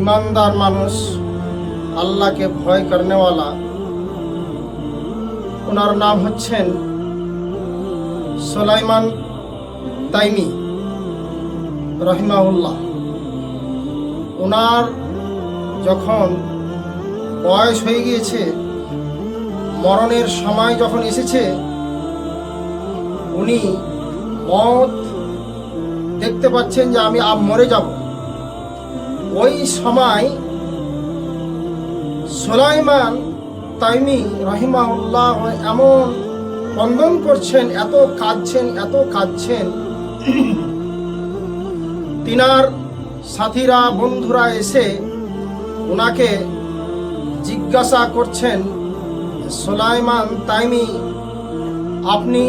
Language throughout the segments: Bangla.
ईमानदार मानुष अल्लाह के भय करने वाला उनार नाम हच्छेन सुलाइमान ताइमी रहिमाहुल्लाह। उनार যখন বয়স হয়ে গিয়েছে, মরণের সময় যখন এসেছে, উনি মত দেখতে পাচ্ছেন যে আমি মরে যাব। ওই সময় সুলাইমান তাইমি রহিমাহুল্লাহ এমন ক্রন্দন করছেন, এত কাঁদছেন, তিনার সাথীরা বন্ধুরা এসে ওনাকে জিজ্ঞাসা করছেন, সুলাইমান তাইমি আপনি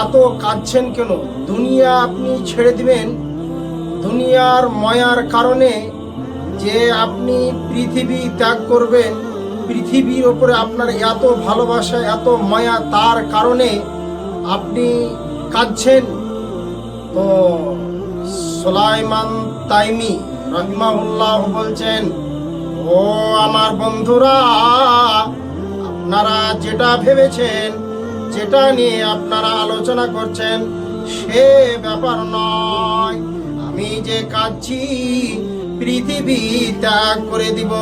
এত কাঁদছেন কেন? দুনিয়া আপনি ছেড়ে দিবেন? দুনিয়ার মায়ার কারণে যে আপনি পৃথিবী ত্যাগ করবেন, পৃথিবীর ওপরে আপনার এত ভালোবাসা, এত মায়া, তার কারণে আপনি কাঁদছেন? তো সুলাইমান তাইমি রহিমাহুল্লাহ বলছেন, ও আমার বন্ধুরা, আপনারা যেটা ভেবেছেন, যেটা নিয়ে আপনারা আলোচনা করছেন, সে ব্যাপার নয়। আমি যে কাঁদছি, পৃথিবী ত্যাগ করে দিব,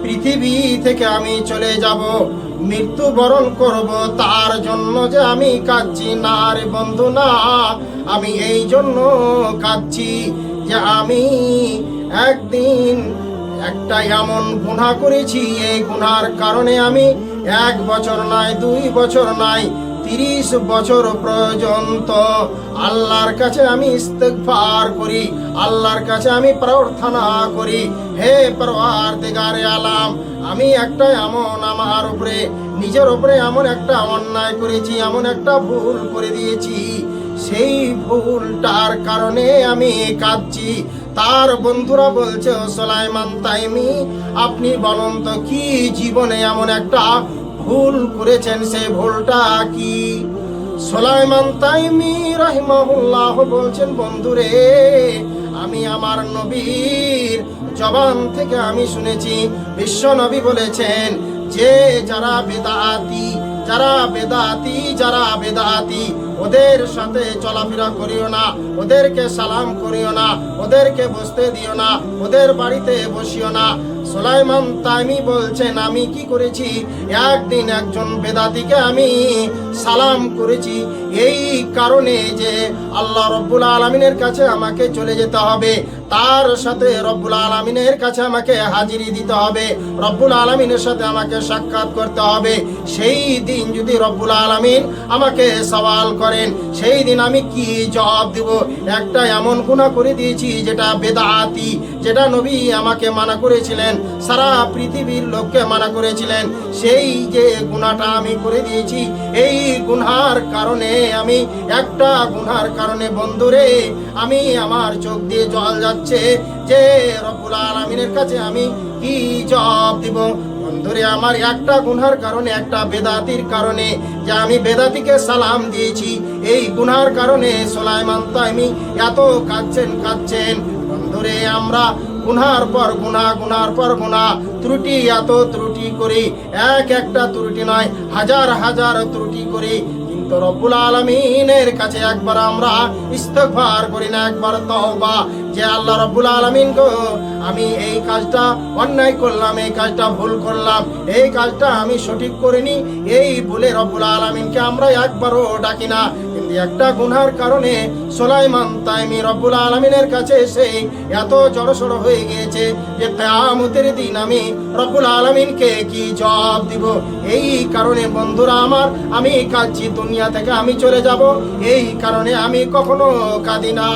পৃথিবী থেকে আমি চলে যাব, মৃত্যুবরণ করব, তার জন্য যে আমি কাঁদছি না রে বন্ধু, না। আমি এই জন্য কাঁদছি যে আমি একদিন একটা এমন গুনাহ করেছি, এই গুনার কারণে আমি 1 বছর নয়, 2 বছর নয়, 30 বছর পর্যন্ত আল্লাহর কাছে আমি ইস্তেগফার করি, আল্লাহর কাছে আমি প্রার্থনা করি, হে পরওয়ারদিগারে আলাম, আমি একটা এমন আমার উপরে, নিজের উপরে এমন একটা অন্যায় করেছি, এমন একটা ভুল করে দিয়েছি, সেই ভুলটার কারণে আমি কাঁদছি। তার বন্ধুরা বলছে, সুলাইমান তাইমি আপনি বলুন তো, কি জীবনে এমন একটা ভুল করেছেন, সেই ভুলটা কি? সুলাইমান তাইমি রাহিমাহুল্লাহ বলছেন, বন্ধুরে, আমি আমার নবীর জবান থেকে আমি শুনেছি, বিশ্ব নবী বলেছেন যে যারা বেদাতি ওদের সাথে চলাফেরা করিও না, ওদেরকে সালাম করিও না, ওদেরকে বসতে দিও না, ওদের বাড়িতে বসিও না। সুলাইমান তাইমি বলছেন, আমি কি করেছি? একদিন একজন বেদাতিকে আমি সালাম করেছি, এই কারণে যে আল্লাহ রব্বুল আলামিনের কাছে আমাকে চলে যেতে হবে, তার সাথে রব্বুল আলামিনের কাছে আমাকে হাজিরি দিতে হবে, রব্বুল আলামিনের সাথে আমাকে সাক্ষাৎ করতে হবে। সেই দিন যদি রব্বুল আলামিন আমাকে সওয়াল করেন, সেই দিন আমি কি জবাব দেব? একটা এমন গুনাহ করে দিয়েছি যেটা বেদাতি, যেটা নবী আমাকে মানা করেছিলেন, সারা পৃথিবীর লোককে মানা করেছিলেন, সেই যে গুনাহটা আমি করে দিয়েছি, এই গুনার কারণে, আমি একটা গুনার কারণে বন্ধুরে, আমি আমার চোখ দিয়ে জল যাচ্ছে যে রব্বুল আলামিনের কাছে আমি কি জবাব দিব? বন্ধুরে, আমার একটা গুনার কারণে, একটা বেদাতির কারণে, যে আমি বেদাতিকে সালাম দিয়েছি, এই গুনার কারণে সুলাইমান তাইমি এত কাঁদছেন। বন্ধুরে, আমরা গুনার পর গুনাহ, ত্রুটি, এত ত্রুটি করি, একটা ত্রুটি নয়, হাজার ত্রুটি করি, কিন্তু রব্বুল আলামিনের কাছে একবার আমরা ইস্তেগফার করি না, একবার তওবা, যে আল্লাহ রব্বুল আলামিন গো, আমি এই কাজটা অন্যায় করলাম, এই কাজটা ভুল করলাম, এই কাজটা আমি সঠিক করিনি, এই বলে রব্বুল আলামিনকে আমরা একবারও ডাকি না। কিন্তু একটা গুনার কারণে সুলাইমান তাইমি রব্বুল আলামিনের কাছে এসে এত জড়সড় হয়ে গিয়েছে যে কিয়ামতের দিন আমি রব্বুল আলামিনকে কি জবাব দিব? এই কারণে বন্ধুরা আমার, আমি কাঁদছি, দুনিয়া থেকে আমি চলে যাব, এই কারণে আমি কখনো কাঁদি না।